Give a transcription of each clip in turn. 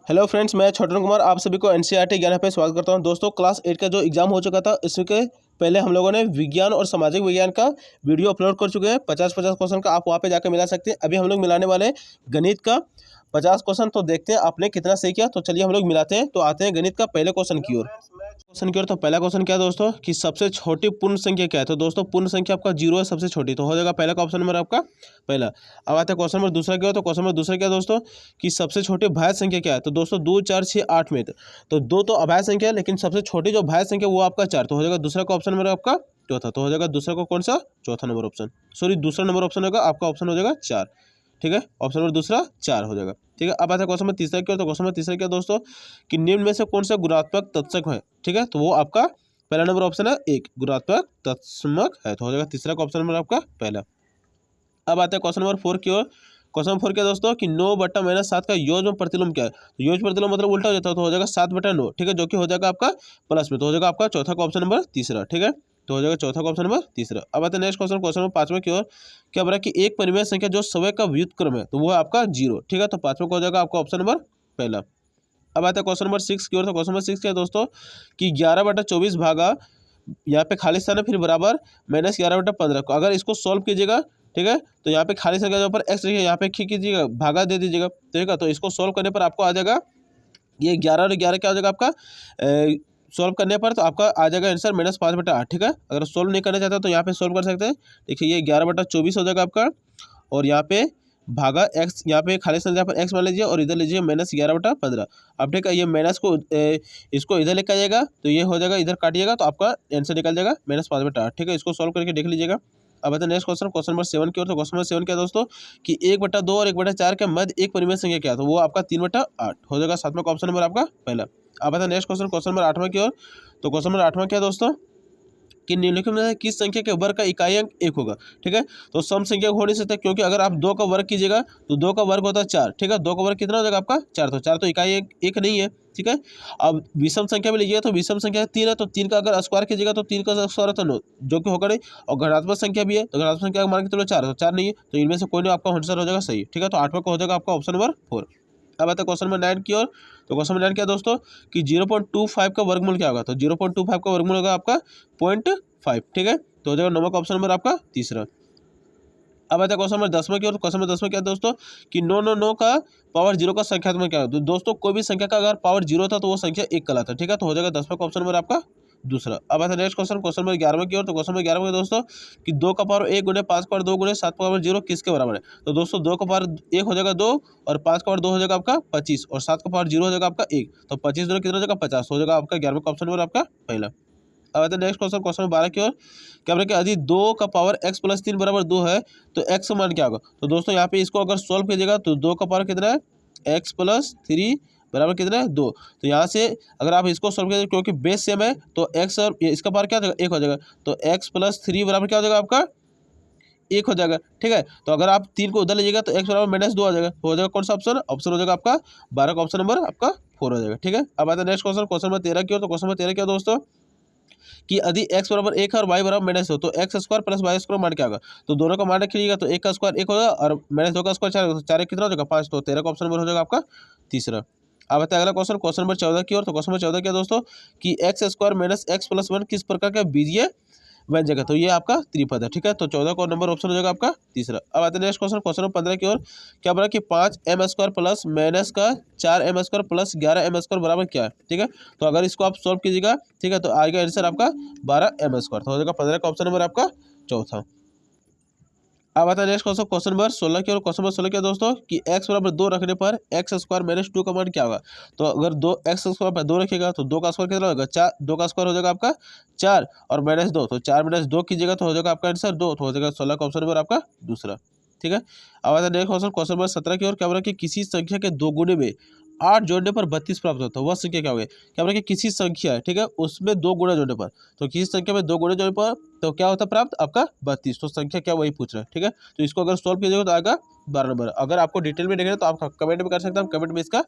Hello friends, मैं छोटन कुमार आप सभी को एनसीईआरटी ज्ञान पे स्वागत करता हूं। दोस्तों, क्लास 8 का जो एग्जाम हो चुका था, इसके पहले हम लोगों ने विज्ञान और सामाजिक विज्ञान का वीडियो अपलोड कर चुके हैं। 50-50 क्वेश्चन का आप वहां पे जाकर मिला सकते हैं। अभी हम लोग मिलाने वाले हैं गणित का 50 क्वेश्चन। तो देखते हैं आपने कितना सही किया। तो चलिए हम लोग मिलाते हैं। तो आते हैं गणित का पहले क्वेश्चन की ओर। तो पहला क्वेश्चन क्या है दोस्तों कि सबसे छोटी पूर्ण संख्या क्या है। तो दोस्तों, पूर्ण संख्या आपका 0 है, सबसे छोटी, तो हो जाएगा पहला का ऑप्शन नंबर आपका पहला। अब आता है क्वेश्चन नंबर दूसरा क्या हो। तो क्वेश्चन नंबर दूसरा क्या है दोस्तों कि सबसे छोटी भाज्य संख्या क्या है। तो दोस्तों 2, 4, 6, 8 में तो 2 तो अभाज्य संख्या है, लेकिन सबसे छोटी जो भाज्य संख्या वो आपका 4, तो हो जाएगा दूसरा का ऑप्शन नंबर आपका चौथा। तो हो जाएगा दूसरा को कौन सा, चौथा नंबर ऑप्शन, सॉरी दूसरा नंबर ऑप्शन होगा आपका, ऑप्शन हो जाएगा 4। ठीक है, ऑप्शन नंबर दूसरा 4 हो जाएगा। ठीक है, अब आता है क्वेश्चन नंबर तीसरा क्या। तो क्वेश्चन नंबर तीसरा क्या दोस्तों कि निम्न में से कौन सा गुणात्मक तत्सम है। ठीक है, तो वो आपका पहला नंबर ऑप्शन है 1, गुणात्मक तत्समक है, तो हो जाएगा तीसरा का ऑप्शन नंबर आपका पहला। अब आता है क्वेश्चन नंबर 4 की ओर। क्वेश्चन नंबर 4 क्या दोस्तों कि 9/-7 का योग में प्रतिलोम क्या है। तो योग प्रतिलोम मतलब उल्टा हो जाता है, तो हो जाएगा 7/9। ठीक है, जो कि हो जाएगा आपका प्लस में, तो हो जाएगा आपका चौथा का ऑप्शन नंबर तीसरा। ठीक है, तो हो जाएगा चौथा का ऑप्शन नंबर तीसरा। अब आता है नेक्स्ट क्वेश्चन, क्वेश्चन नंबर 5वें की ओर। क्या बोला कि एक परिमेय संख्या जो सवय का व्युत्क्रम है, तो वो है आपका 0। ठीक है, तो 5वें को हो जाएगा आपका ऑप्शन नंबर पहला। अब आता है क्वेश्चन नंबर 6 की ओर। तो क्वेश्चन नंबर 6 क्या है दोस्तों कि 11/24 भागा, यहाँ पे खाली स्थान है, फिर बराबर -11/15 को अगर इसको सॉल्व कीजिएगा। ठीक है, तो यहाँ पे खाली स्थान के ऊपर एक्स रखिए, यहाँ पे कीजिएगा, भागा दे दीजिएगा। ठीक है, तो इसको सॉल्व करने पर आपको आ जाएगा ये 11 और 11 क्या हो जाएगा आपका सॉल्व करने पर, तो आपका आ जाएगा आंसर -5/8। ठीक है, अगर सॉल्व नहीं करना चाहते तो यहाँ पे सॉल्व कर सकते हैं। देखिए ये 11/24 हो जाएगा आपका, और यहाँ पे भागा एक्स, यहाँ पे खाली स्थान पर एक्स मान लीजिए, और इधर लीजिए -11/15। अब ठीक है, ये माइनस को इसको इधर लेकर आइएगा, तो ये हो जाएगा, इधर काटिएगा तो आपका आंसर निकल जाएगा -5/8। ठीक है, इसको सॉल्व करके देख लीजिएगा। अब आता है नेक्स्ट क्वेश्चन, क्वेश्चन नंबर 7 की ओर। तो क्वेश्चन नंबर 7 क्या है दोस्तों कि 1/2 और 1/4 के मध्य एक परिमेय संख्या क्या है। तो वो आपका 3/8 हो जाएगा, सातवां का ऑप्शन नंबर आपका पहला। अब आता है नेक्स्ट क्वेश्चन, क्वेश्चन नंबर 8वां की ओर। तो क्वेश्चन नंबर 8वां क्या है दोस्तों कि निम्नलिखित में से किस संख्या के वर्ग का इकाई अंक 1 होगा। ठीक है, तो सम संख्या हो नहीं सकता, क्योंकि अगर आप 2 का वर्ग कीजिएगा तो 2 का वर्ग होता है 4। ठीक है, 2 का वर्ग कितना हो जाएगा आपका 4, तो 4 तो इकाई एक नहीं है। ठीक है, अब विषम संख्या में लीजिएगा तो विषम संख्या 3 है, तो 3 का अगर स्क्वायर कीजिएगा तो 3 का स्क्वायर होता है 9, जो कि होगा नहीं। और घनात्मक संख्या भी है, तो घनात्मक संख्या मान के चलो 4, तो 4 नहीं है, तो इनमें से कोई नहीं आपका आंसर हो जाएगा सही। ठीक है, तो 8वां का हो जाएगा आपका ऑप्शन नंबर 4। अब आता है क्वेश्चन नंबर 9 की ओर। तो क्वेश्चन नंबर 9 क्या दोस्तों कि 0.25 का वर्गमूल क्या होगा। तो 0.25 का वर्गमूल होगा आपका 0.5। ठीक है, तो हो जाएगा 9वां का ऑप्शन नंबर आपका तीसरा। अब आता है क्वेश्चन नंबर 10वां की ओर। क्वेश्चन नंबर 10वां क्या है दोस्तों कि 9 का पावर 0 का संख्यात्मक क्या है। तो दोस्तों कोई भी संख्या का अगर पावर 0 था तो वो संख्या 1 कहलाता है। ठीक है, तो हो जाएगा 10वां का ऑप्शन नंबर आपका दूसरा। अब आता है नेक्स्ट क्वेश्चन, क्वेश्चन नंबर 11वां की ओर। तो क्वेश्चन नंबर 11वां दोस्तों कि 2 का पावर 1 गुणे 5 का पावर 2 गुणे 7 का पावर 0 किसके बराबर है। तो दोस्तों 2 का पावर 1 हो जाएगा 2, और 5 का पावर 2 हो जाएगा आपका 25, और 7 का पावर 0 हो जाएगा आपका 1, तो 25 दोनों कितना हो जाएगा 50, हो जाएगा आपका 11वां का ऑप्शन नंबर आपका पहला। अब आता है नेक्स्ट क्वेश्चन, क्वेश्चन नंबर 12 की ओर। क्या बोला कि यदि 2 का पावर x + 3 बराबर 2 है तो x का मान क्या होगा। तो दोस्तों यहाँ पे इसको अगर सॉल्व कीजिएगा तो 2 का पावर कितना है x + 3 बराबर कितना है 2। तो यहाँ से अगर आप इसको सॉल्व कीजिए, क्योंकि बेस सेम है, तो x और इसका पावर क्या हो जाएगा 1 हो जाएगा, तो x + 3 बराबर क्या हो जाएगा आपका 1 हो जाएगा। ठीक है, तो अगर आप 3 को उधर लीजिएगा तो x बराबर -2 आ जाएगा, तो हो जाएगा कौन सा ऑप्शन, ऑप्शन हो जाएगा आपका 12 का ऑप्शन नंबर आपका 4 हो जाएगा। ठीक है, अब आता है नेक्स्ट क्वेश्चन, क्वेश्चन नंबर 13 की ओर। तो क्वेश्चन नंबर 13 क्या दोस्तों कि यदि x बराबर 1 है और y बराबर -2, तो x² + y² मान क्या होगा। तो दोनों का मान रखिएगा, तो 1 का स्क्वायर 1 होगा, और -2 का स्क्वायर 4 होगा, तो 4 कितना हो जाएगा 5, तो 13 का ऑप्शन नंबर हो जाएगा आपका तीसरा। अब आता है अगला क्वेश्चन, क्वेश्चन नंबर 14 की ओर। तो क्वेश्चन नंबर 14 क्या दोस्तों कि x² - x + 1 किस प्रकार का बीजीय व्यंजक है। तो ये आपका त्रिपद है। ठीक है, तो 14 का नंबर ऑप्शन हो जाएगा आपका तीसरा। अब आते हैं नेक्स्ट क्वेश्चन, क्वेश्चन नंबर 15 की ओर। क्या बोला कि 5m² प्लस माइनस का 4m² प्लस 11m² बराबर क्या है। ठीक है, तो अगर इसको आप सॉल्व कीजिएगा, ठीक है, तो आएगा आंसर आपका 12m², तो हो जाएगा 15 का ऑप्शन नंबर आपका चौथा। अब आता है नेक्स्ट क्वेश्चन, क्वेश्चन नंबर 16 की ओर। क्वेश्चन नंबर 16 क्या दोस्तों कि x बराबर 2 रखने पर x² - 2 का मान क्या होगा। तो अगर 2 x² पर 2 रखिएगा तो 2 का स्क्वायर कितना होगा 4, 2 का स्क्वायर हो जाएगा आपका 4, और -2, तो 4 - 2 कीजिएगा तो हो जाएगा आपका आंसर 2, तो हो जाएगा 16 का ऑप्शन नंबर आपका दूसरा। ठीक है, अब आता है नेक्स्ट क्वेश्चन, क्वेश्चन नंबर 17 की ओर। क्या बोला कि किसी संख्या के 2 गुणे में 8 जोड़ने पर 32 प्राप्त होता है, वह संख्या क्या होगी। क्या बोला कि किसी संख्या है, ठीक है, उसमें 2 गुणा जोड़ने पर, तो किसी संख्या में 2 गुणे जोड़ने पर तो क्या होता है प्राप्त आपका 32, तो संख्या क्या वही पूछ रहा है। ठीक है, तो इसको अगर सॉल्व कीजिएगा तो आएगा 12 नंबर। अगर आपको डिटेल में देखना है तो आप कमेंट में कर सकते हैं, हम कमेंट में इसका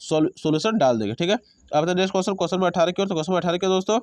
सॉल्यूशन डाल देंगे। ठीक है, अब नेक्स्ट क्वेश्चन, क्वेश्चन नंबर 18 की ओर। तो क्वेश्चन नंबर 18 के दोस्तों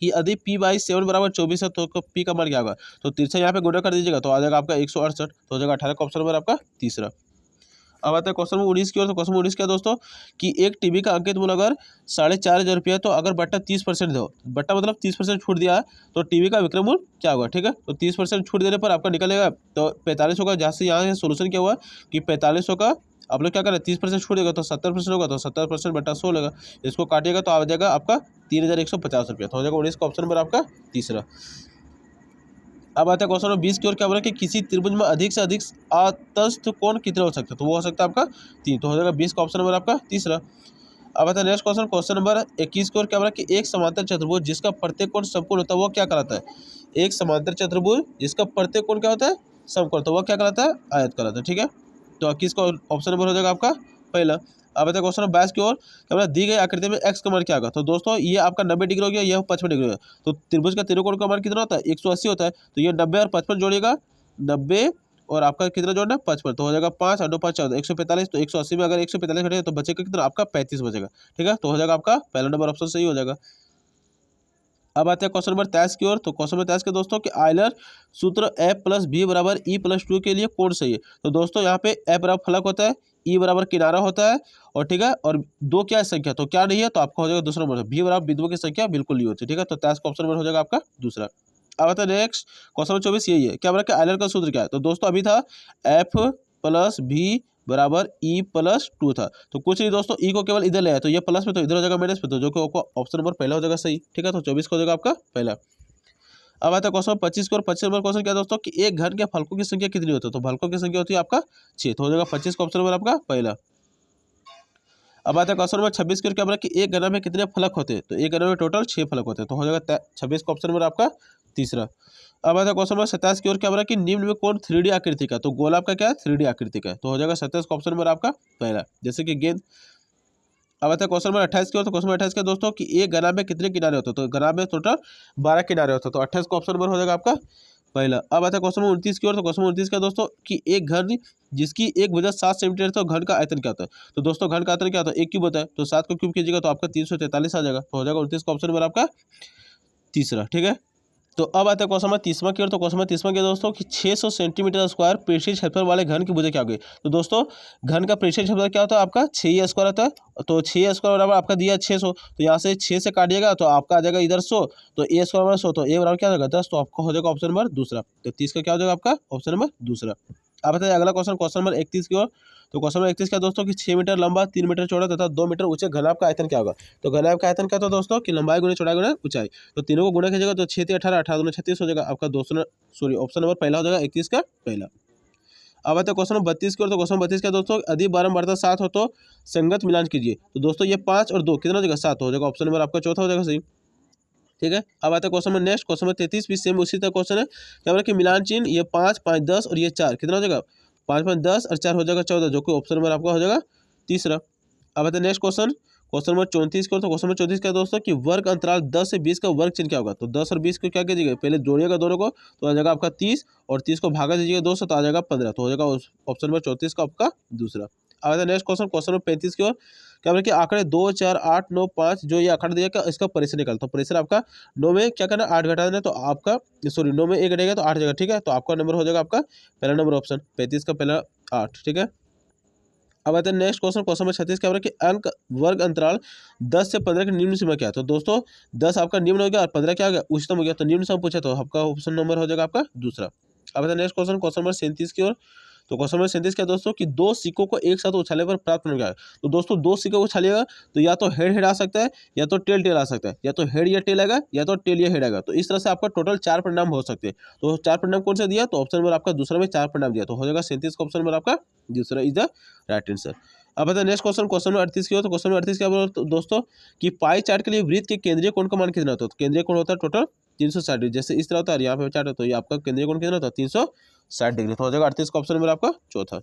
कि यदि p/7 बराबर 24 है तो p का मान क्या होगा। तो 3 से यहाँ पे गुणा कर दीजिएगा तो आ जाएगा आपका 168, तो हो जाएगा 18 का ऑप्शन नंबर आपका तीसरा। अब आता है क्वेश्चन नंबर 19 की ओर। तो क्वेश्चन नंबर 19 क्या दोस्तों कि एक टीवी का अंकित मूल्य अगर 4,500 रुपया, तो अगर बट्टा 30% दो, बट्टा मतलब 30% छूट दिया है, तो टीवी का विक्रय मूल्य क्या होगा। ठीक है, तो 30% छूट देने पर आपका निकलेगा तो 4500 का, जहाँ से यहाँ से सोल्यूशन क्या हुआ कि 4500 का आप लोग क्या करें 30% छूट देगा तो 70% होगा, तो 70% बट्टा 100 लेगा, इसको काटिएगा तो आ जाएगा आपका 3,150 रुपया। तो हो जाएगा 19 का ऑप्शन नंबर आपका तीसरा। अब आता है क्वेश्चन नंबर 20 की ओर। क्या बोला कि किसी त्रिभुज में अधिक से अधिक आतस्थ कोण कितने हो सकते हैं, तो वो हो सकता है आपका 3। तो हो जाएगा 20 का ऑप्शन नंबर आपका तीसरा। अब आता है नेक्स्ट क्वेश्चन, क्वेश्चन नंबर 21 की ओर। क्या बोला कि एक समांतर चतुर्भुज जिसका प्रत्येक कोण समकोण होता है वो क्या कहलाता है। एक समांतर चतुर्भुज जिसका प्रत्येक कोण क्या होता है समकोण, तो वो क्या कहलाता है आयत कहलाता है। ठीक है, तो 21 का ऑप्शन नंबर हो जाएगा आपका पहला। अब आता है क्वेश्चन नंबर 22 की ओर। क्या बोला दी गई आकृति में एक्स का मान क्या होगा, तो दोस्तों ये आपका 90 डिग्री हो गया, यह 55 डिग्री हो गया। तो त्रिभुज का त्रिकोण का मान कितना होता है 180 होता है, तो ये 90 और 55 जोड़िएगा, 90 और आपका कितना जोड़ना है 55, तो हो जाएगा 5 और 2 5 14 145। तो 180 में अगर 145 घटेगा तो बचेगा कितना आपका 35 बचेगा। ठीक है, तो हो जाएगा आपका पहला नंबर ऑप्शन सही हो जाएगा। अब आते हैं क्वेश्चन नंबर 23 की ओर। तो क्वेश्चन नंबर 23 के दोस्तों कि आयलर सूत्र ए प्लस बी बराबर ई प्लस 2 के लिए कौन सही है। तो दोस्तों यहाँ पे ए बराबर फलक होता है, ई बराबर किनारा होता है, और ठीक है और दो क्या है संख्या, तो क्या नहीं है, तो आपका हो जाएगा दूसरा नंबर। बी बराबर बिंदुओं की संख्या बिल्कुल नहीं होती। ठीक है, तो 23 का ऑप्शन नंबर हो जाएगा आपका दूसरा। अब आता है नेक्स्ट क्वेश्चन नंबर 24, यही है। क्या बोला कि आयलर का सूत्र क्या है, तो दोस्तों अभी था एफ प्लस बी बराबर ई प्लस 2 था, तो कुछ नहीं दोस्तों, ई को केवल इधर ले आया तो ये प्लस में, तो इधर हो जाएगा माइनस में, तो जो कि आपको ऑप्शन नंबर पहला हो जाएगा सही। ठीक है, तो 24 का हो जाएगा आपका पहला। अब आता है क्वेश्चन 25 को, और 25 नंबर क्वेश्चन क्या दोस्तों कि एक घन के फलकों की संख्या कितनी होती है, तो फलकों की संख्या होती है आपका 6, तो हो जाएगा 25 का ऑप्शन नंबर आपका पहला। अब आता है क्वेश्चन नंबर 26 की ओर। क्या बोला कि एक गणा में कितने फलक होते हैं, तो एक गणा में टोटल 6 फलक होते हैं, तो हो जाएगा 26 का ऑप्शन नंबर आपका तीसरा। अब आता है क्वेश्चन नंबर 27 की ओर। क्या बोला कि निम्न में कौन 3D आकृति का, तो गोला आपका क्या है 3D आकृति का है, तो हो जाएगा 27 का ऑप्शन नंबर आपका पहला, जैसे कि गेंद। अब आता है क्वेश्चन नंबर 28 की ओर। तो क्वेश्चन नंबर 28 का दोस्तों कि एक गणा में कितने किनारे होते हैं, तो गणा में टोटल 12 किनारे होते हैं, तो 28 का ऑप्शन नंबर हो जाएगा आपका पहला। अब आता है क्वेश्चन नंबर 29 की ओर। तो क्वेश्चन नंबर 29 का दोस्तों कि एक घन जिसकी एक भुजा 7 सेंटीमीटर, तो घन का आयतन क्या होता है, तो दोस्तों घन का आयतन क्या होता है 1 क्यूब होता है, तो 7 को क्यूब कीजिएगा तो आपका 343 आ जाएगा, तो हो जाएगा 29 का ऑप्शन नंबर आपका तीसरा। ठीक है, तो अब आता है क्वेश्चन नंबर 30वां की ओर। तो क्वेश्चन नंबर 30वां क्या दोस्तों कि 600 सेंटीमीटर स्क्वायर पृष्ठीय क्षेत्रफल वाले घन की भुजा क्या होगी, तो दोस्तों घन का पृष्ठीय क्षेत्रफल क्या होता है आपका 6 स्क्वायर होता है, तो 6 स्क्वायर बराबर आपका दिया 600, तो यहाँ से 6 से काटिएगा तो आपका आ जाएगा इधर 100, तो ए स्क्वायर बराबर 100, तो ए बराबर क्या हो जाएगा 10, तो आपका हो जाएगा ऑप्शन नंबर दूसरा। तो 30 का क्या हो जाएगा आपका ऑप्शन नंबर दूसरा। अब बताइए अगला क्वेश्चन, क्वेश्चन नंबर 31 की ओर। तो क्वेश्चन नंबर 31 क्या दोस्तों कि 6 मीटर लंबा 3 मीटर चौड़ा तथा 2 मीटर ऊंचे घनाभ का आयतन क्या होगा, तो घनाभ का आयतन क्या था दोस्तों कि लंबाई गुणे चौड़ाई गुणे ऊंचाई, तो तीनों को गुणा कीजिएगा तो 6 18 18 दूनी 36 हो जाएगा आपका ऑप्शन नंबर पहला हो जाएगा 31 का पहला। अब आता है क्वेश्चन नंबर 32 की ओर। तो क्वेश्चन नंबर 32 क्या दोस्तों अधिक बारंबारता 7 हो तो संगत मिलान कीजिए, तो दोस्तों ये 5 और 2 कितना हो जाएगा 7, हो जाएगा ऑप्शन नंबर आपका चौथा हो जाएगा सही। ठीक है, अब आता है question number next, question number 33 भी सेम उसी तरह क्वेश्चन है। क्या बोला कि मिलान चिन्ह ये 5 5 10 और ये 4 कितना हो जाएगा 5 5 10 और 4 हो जाएगा 14, जो कि ऑप्शन नंबर आपका हो जाएगा तीसरा। अब आता है नेक्स्ट क्वेश्चन, क्वेश्चन नंबर 34 को। तो क्वेश्चन नंबर 34 क्या दोस्तों कि वर्ग अंतराल 10 से 20 का वर्ग चिन्ह क्या होगा, तो 10 और 20 को क्या कीजिएगा पहले जोड़िएगा दोनों को, तो आ जाएगा आपका 30, और 30 को भागा दीजिएगा 2 से तो आ जाएगा 15, तो हो जाएगा ऑप्शन नंबर 34 का आपका दूसरा। अब आता है नेक्स्ट क्वेश्चन, क्वेश्चन नंबर 35 की ओर। क्या बोला कि आंकड़े 2 4 8 9 5 जो ये आंकड़ा दिया क्या इसका परिसर निकाल, तो परिसर आपका 9 में क्या करना 8 घटा देना, तो आपका सॉरी 9 में 1 घटेगा तो 8 जगह। ठीक है, तो आपका नंबर हो जाएगा आपका पहला नंबर ऑप्शन 35 का पहला 8। ठीक है, अब आते हैं नेक्स्ट क्वेश्चन, क्वेश्चन नंबर 36 क्या बोला कि अंक वर्ग अंतराल 10 से 15 की निम्न सीमा क्या है, तो दोस्तों 10 आपका निम्न हो गया और 15 क्या हो गया उच्चतम हो गया, तो निम्न सीमा पूछा तो आपका ऑप्शन नंबर हो जाएगा आपका दूसरा। अब आते हैं नेक्स्ट क्वेश्चन, क्वेश्चन नंबर 37 की ओर। तो क्वेश्चन नंबर 37 क्या दोस्तों कि दो सिक्कों को एक साथ उछालने पर प्राप्त होने क्या है, तो दोस्तों दो सिक्कों को उछालिएगा तो या तो हेड हेड आ सकता है, या तो टेल टेल आ सकता है, या तो हेड या टेल आएगा, या तो टेल या हेड आएगा, तो इस तरह से आपका टोटल 4 परिणाम हो सकते हैं। तो 4 परिणाम कौन सा दिया, तो ऑप्शन नंबर आपका दूसरा में 4 परिणाम दिया, तो हो जाएगा 37 का ऑप्शन नंबर आपका दूसरा इज द राइट आंसर। अब आता है नेक्स्ट क्वेश्चन, क्वेश्चन नंबर 38 की हो। तो क्वेश्चन नंबर 38 क्या बोला तो दोस्तों कि पाई चार्ट के लिए वृत्त के केंद्रीय कोण का मान कितना होता है, तो केंद्रीय कोण होता है टोटल 360 डिग्री, जैसे इस तरह होता है यहाँ पे चार्ट है, तो ये आपका केंद्रीय कोण कितना होता है 360 डिग्री, तो हो जाएगा 38 का ऑप्शन नंबर आपका चौथा।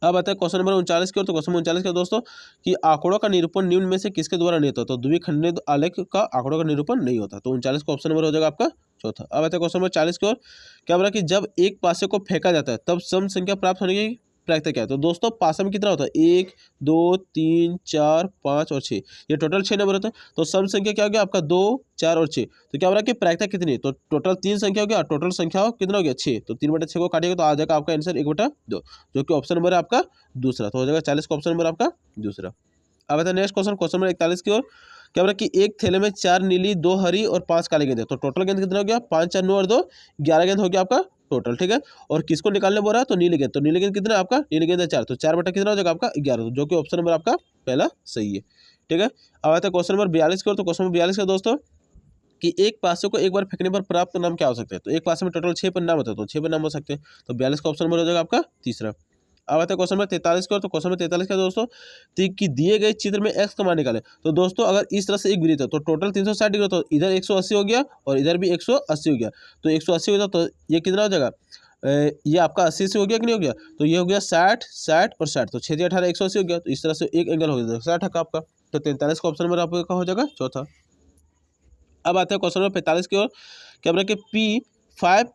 अब आता है क्वेश्चन नंबर 39 की ओर। तो क्वेश्चन नंबर 39 का दोस्तों कि आंकड़ों का निरूपण निम्न में से किसके द्वारा नहीं होता, तो द्विखंडित आलेख का आंकड़ों का निरूपण नहीं होता, तो 39 का ऑप्शन नंबर हो जाएगा आपका चौथा। अब आता है क्वेश्चन नंबर 40 की ओर। क्या बोला कि जब एक पासे को फेंका जाता है तब सम संख्या प्राप्त होने की प्रायिकता क्या है। तो दोस्तों पासा में कितना होता है, 1 2 3 4 5 और 6, ये टोटल 6 नंबर होता है। तो सम संख्या क्या हो गया आपका 2 4 और 6, तो क्या हो रहा है कि प्रायिकता कितनी है, तो टोटल 3 संख्या हो गया, टोटल संख्या कितना हो गया 6, तो 3/6 को काटिएगा तो आ जाएगा आपका आंसर 1/2, जो कि ऑप्शन नंबर है आपका दूसरा, तो हो जाएगा 40 का ऑप्शन नंबर आपका दूसरा। अब आता है नेक्स्ट क्वेश्चन, क्वेश्चन नंबर 41 की ओर। क्या बोला कि एक थैले में 4 नीली, 2 हरी और 5 काले गेंद है, तो टोटल गेंद कितना हो गया, 5 4 9 और 2 11 गेंद हो गया आपका टोटल, ठीक है। और किसको निकालने बोल रहा है, तो नीली गेंद, तो नीली गेंद कितना है आपका, नीली गेंद है 4, तो 4 बटा कितना हो जाएगा आपका 11, जो कि ऑप्शन नंबर आपका पहला सही है, ठीक है। अब आता है क्वेश्चन नंबर 42 की ओर। तो क्वेश्चन नंबर 42 का दोस्तों कि एक पासे को एक बार फेंकने पर प्राप्त नाम क्या हो सकते हैं, तो एक पासे में टोटल 6 परिणाम होते हैं, तो 6 परिणाम हो सकते हैं, तो 42 का ऑप्शन नंबर हो जाएगा आपका तीसरा। अब आता है क्वेश्चन नंबर 43 की ओर। तो क्वेश्चन नंबर 43 का दोस्तों कि दिए गए चित्र में एक्स का मान निकालें, तो दोस्तों अगर इस तरह से एक वृत्त है तो टोटल 360 डिग्री, तो इधर 180 हो गया और इधर भी 180 हो गया, तो 180 हो गया तो ये कितना हो जाएगा, ये आपका 80 से हो गया कि नहीं हो गया, तो ये हो गया 60 60 और 60, तो 6 18 180 हो गया, तो इस तरह से एक एंगल हो गया 60 का आपका, तो 43 का ऑप्शन नंबर आपका हो जाएगा चौथा। अब आते हैं क्वेश्चन नंबर 45 की ओर। क्या बोला कि P5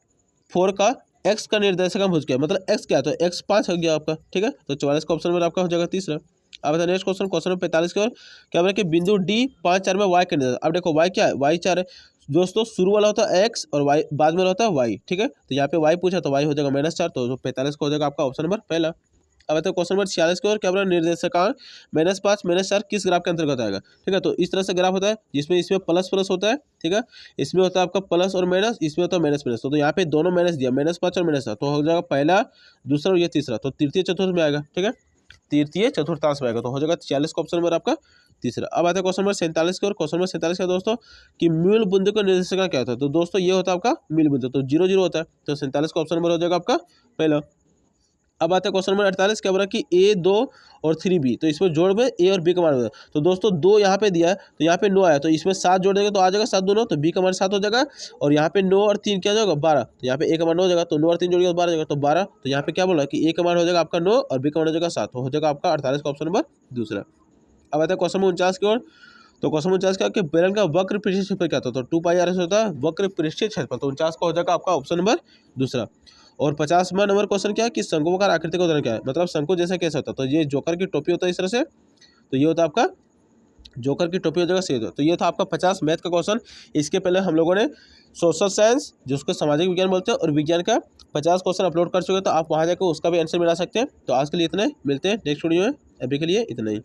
4 का एक्स का निर्देशक भुज क्या है, मतलब एक्स क्या है, तो x 5 हो गया आपका, ठीक है, तो 44 का ऑप्शन नंबर आपका हो जाएगा तीसरा। अब आता है नेक्स्ट क्वेश्चन, क्वेश्चन नंबर 45 की ओर। क्या बोला कि बिंदु D5 4 में y का निर्देशक, अब देखो y क्या है, y 4 है दोस्तों, शुरू वाला होता है x और y बाद में होता है y, ठीक है, तो यहाँ पे y पूछा तो y हो जाएगा -4, तो 45 का हो जाएगा आपका ऑप्शन नंबर पहला। अब आता है क्वेश्चन नंबर 46 की ओर। क्या बोला निर्देशकांक -5 -4 किस ग्राफ के अंतर्गत आएगा, ठीक है, तो इस तरह से ग्राफ होता है जिसमें इसमें प्लस प्लस होता है, ठीक है, इसमें होता है आपका प्लस और माइनस, इसमें होता है माइनस माइनस, तो यहाँ पे दोनों माइनस दिया -5 और -4, तो हो जाएगा पहला दूसरा और ये तीसरा, तो तृतीय चतुर्थ में आएगा, ठीक है, तृतीय चतुर्थांश में आएगा, तो हो जाएगा 46 का ऑप्शन नंबर आपका तीसरा। अब आता है क्वेश्चन नंबर 47 की ओर। क्वेश्चन नंबर 47 का दोस्तों कि मूल बिंदु का निर्देशक क्या होता है, तो दोस्तों ये होता है आपका मूल बिंदु, तो 0 0 होता है, तो 47 का ऑप्शन नंबर हो जाएगा आपका पहला। अब आता है क्वेश्चन नंबर 48। क्या बोला कि A 2 और 3B, तो इसमें जोड़ में A और B का मान होगा, तो दोस्तों 2 यहाँ पे दिया है तो यहाँ पे 9 आया, तो इसमें 7 जोड़ देंगे तो आ जाएगा 7 2 9, तो B का मान 7 हो जाएगा, और यहाँ पे 9 और 3 क्या हो जाएगा 12, तो यहाँ पे A का मान 9 हो जाएगा, तो 9 और 3 जोड़िएगा तो 12 हो जाएगा, तो 12, तो यहाँ पे क्या बोला कि A का मान हो जाएगा आपका 9 और B का मान हो जाएगा 7, तो हो जाएगा आपका 48 का ऑप्शन नंबर दूसरा। अब आता है क्वेश्चन नंबर 49 की ओर। तो क्वेश्चन 49 का कि बेलन का वक्र पृष्ठीय क्षेत्रफल क्या होता है, तो 2πr होता है वक्र पृष्ठीय क्षेत्रफल, तो 49 का हो जाएगा आपका ऑप्शन नंबर दूसरा। और 50वां नंबर क्वेश्चन क्या है कि शंकुआकार आकृति का उदाहरण क्या है, मतलब शंकु जैसा कैसे होता है, तो ये जोकर की टोपी होता है इस तरह से, तो ये होता है आपका जोकर की टोपी हो जाएगा सही होता, तो ये था आपका 50 मैथ का क्वेश्चन। इसके पहले हम लोगों ने सोशल साइंस जिसको सामाजिक विज्ञान बोलते हैं और विज्ञान का 50 क्वेश्चन अपलोड कर चुके हैं, तो आप वहाँ जाकर उसका भी आंसर मिला सकते हैं। तो आज के लिए इतना ही, मिलते हैं नेक्स्ट वीडियो में, अभी के लिए इतना ही।